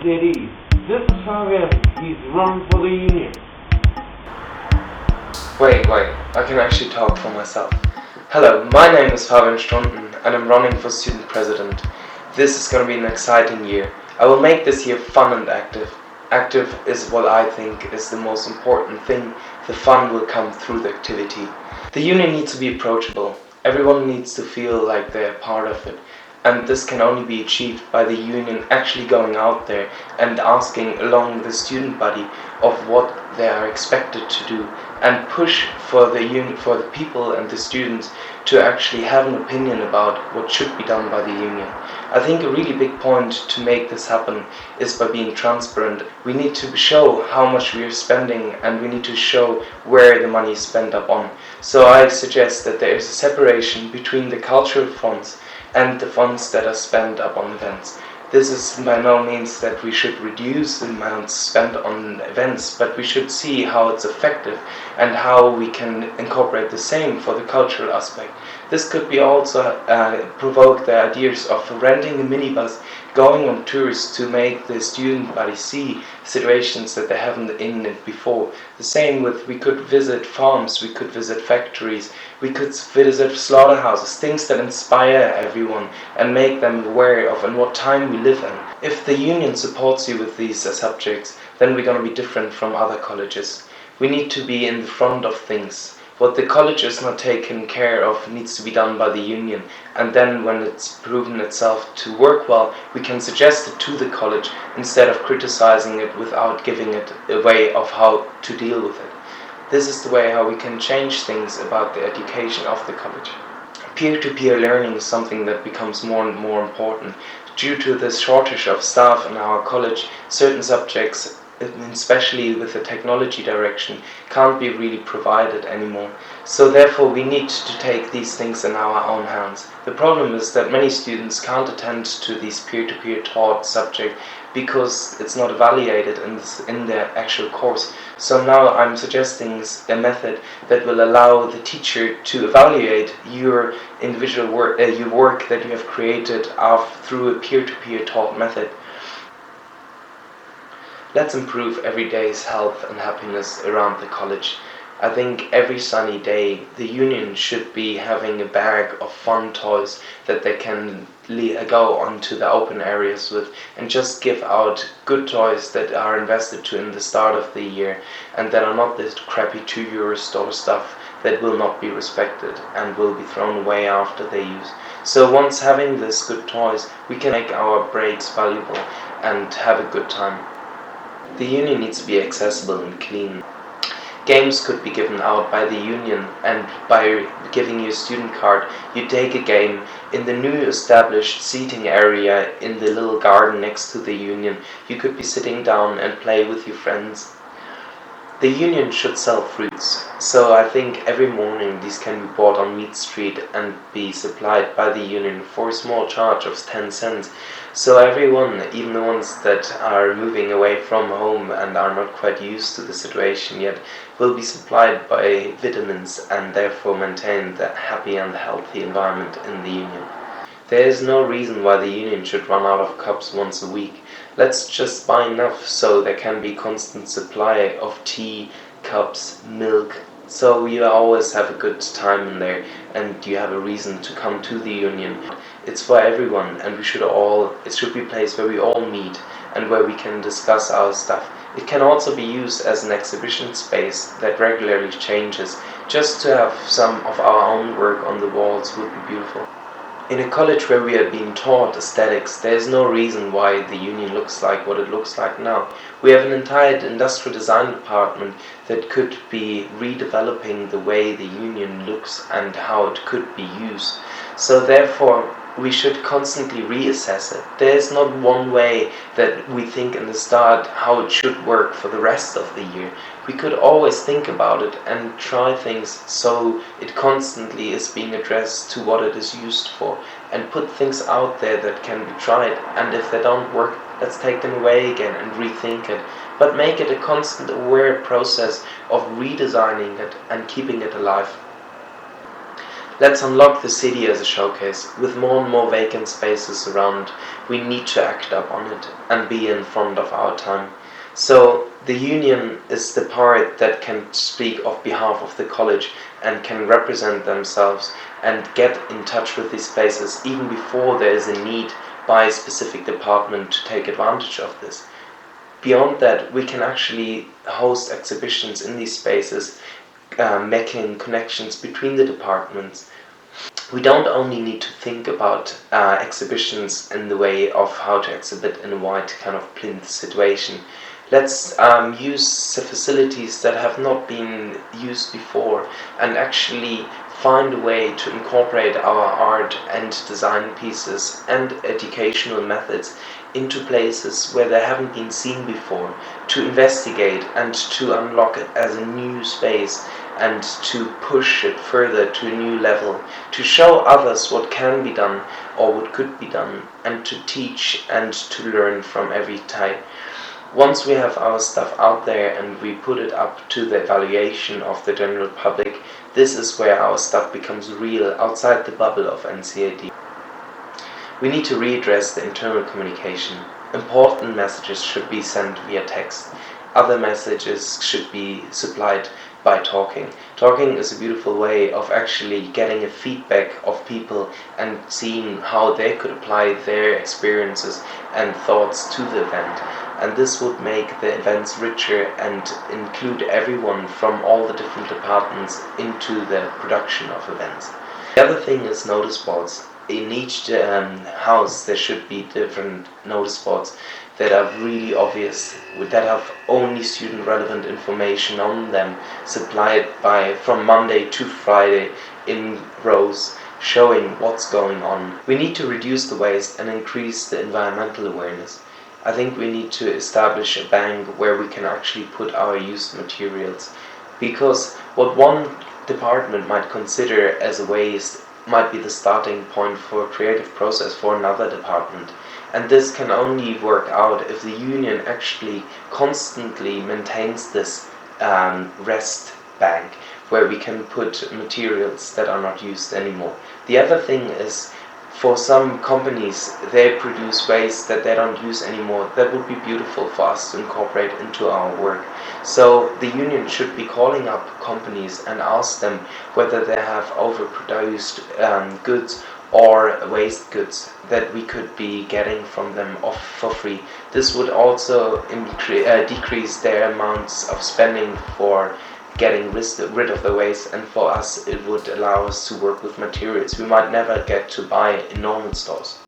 ladies. This is Fabian. He's running for the union. Wait, I can actually talk for myself. Hello, my name is Fabian Strunden and I'm running for student president. This is going to be an exciting year. I will make this year fun and active. Active is what I think is the most important thing. The fun will come through the activity. The union needs to be approachable. Everyone needs to feel like they're part of it. And this can only be achieved by the union actually going out there and asking along the student body of what they are expected to do, and push for the people and the students to actually have an opinion about what should be done by the union. I think a really big point to make this happen is by being transparent. We need to show how much we are spending and we need to show where the money is spent upon. So I suggest that there is a separation between the cultural funds and the funds that are spent upon events. This is by no means that we should reduce the amounts spent on events, but we should see how it's effective and how we can incorporate the same for the cultural aspect. This could be also provoke the ideas of renting a minibus, going on tours to make the student body see situations that they haven't in it before. The same with, we could visit farms, we could visit factories, we could visit slaughterhouses, things that inspire everyone and make them aware of in what time we live in. If the union supports you with these subjects, then we're going to be different from other colleges. We need to be in the front of things. What the college is not taken care of needs to be done by the union, and then when it's proven itself to work well, we can suggest it to the college instead of criticizing it without giving it a way of how to deal with it. This is the way how we can change things about the education of the college. Peer-to-peer learning is something that becomes more and more important. Due to the shortage of staff in our college, certain subjects, especially with the technology direction, can't be really provided anymore. So therefore we need to take these things in our own hands. The problem is that many students can't attend to these peer-to-peer taught subjects because it's not evaluated in their actual course. So now I'm suggesting a method that will allow the teacher to evaluate your individual work, your work that you have created through a peer-to-peer taught method. Let's improve every day's health and happiness around the college. I think every sunny day the union should be having a bag of fun toys that they can go onto the open areas with, and just give out good toys that are invested to in the start of the year and that are not this crappy €2 store stuff that will not be respected and will be thrown away after they use. So once having this good toys, we can make our breaks valuable and have a good time. The union needs to be accessible and clean. Games could be given out by the union, and by giving you a student card, you take a game in the new established seating area in the little garden next to the union. You could be sitting down and play with your friends. The union should sell fruits, so I think every morning these can be bought on Meat Street and be supplied by the union for a small charge of 10 cents. So everyone, even the ones that are moving away from home and are not quite used to the situation yet, will be supplied by vitamins and therefore maintain the happy and healthy environment in the union. There is no reason why the union should run out of cups once a week. Let's just buy enough so there can be constant supply of tea, cups, milk, so you always have a good time in there and you have a reason to come to the union. It's for everyone, and it should be a place where we all meet and where we can discuss our stuff. It can also be used as an exhibition space that regularly changes. Just to have some of our own work on the walls would be beautiful. In a college where we are being taught aesthetics, there is no reason why the union looks like what it looks like now. We have an entire industrial design department that could be redeveloping the way the union looks and how it could be used. So therefore, we should constantly reassess it. There is not one way that we think in the start how it should work for the rest of the year. We could always think about it and try things so it constantly is being addressed to what it is used for, and put things out there that can be tried, and if they don't work, let's take them away again and rethink it, but make it a constant aware process of redesigning it and keeping it alive. Let's unlock the city as a showcase. With more and more vacant spaces around, we need to act up on it and be in front of our time. So the union is the part that can speak on behalf of the college and can represent themselves and get in touch with these spaces even before there is a need by a specific department to take advantage of this. Beyond that, we can actually host exhibitions in these spaces, making connections between the departments. We don't only need to think about exhibitions in the way of how to exhibit in a white kind of plinth situation. Let's use the facilities that have not been used before and actually find a way to incorporate our art and design pieces and educational methods into places where they haven't been seen before, to investigate and to unlock it as a new space and to push it further to a new level, to show others what can be done or what could be done, and to teach and to learn from every type. Once we have our stuff out there and we put it up to the evaluation of the general public, this is where our stuff becomes real outside the bubble of NCAD. We need to readdress the internal communication. Important messages should be sent via text. Other messages should be supplied by talking. Talking is a beautiful way of actually getting a feedback of people and seeing how they could apply their experiences and thoughts to the event. And this would make the events richer and include everyone from all the different departments into the production of events. The other thing is notice boards. In each house there should be different notice boards that are really obvious, that have only student relevant information on them, supplied from Monday to Friday in rows, showing what's going on. We need to reduce the waste and increase the environmental awareness. I think we need to establish a bank where we can actually put our used materials, because what one department might consider as a waste might be the starting point for a creative process for another department. And this can only work out if the union actually constantly maintains this rest bank where we can put materials that are not used anymore. The other thing is, for some companies, they produce waste that they don't use anymore. That would be beautiful for us to incorporate into our work. So the union should be calling up companies and ask them whether they have overproduced goods or waste goods that we could be getting from them off for free. This would also decrease their amounts of spending for getting rid of the waste, and for us it would allow us to work with materials we might never get to buy in normal stores.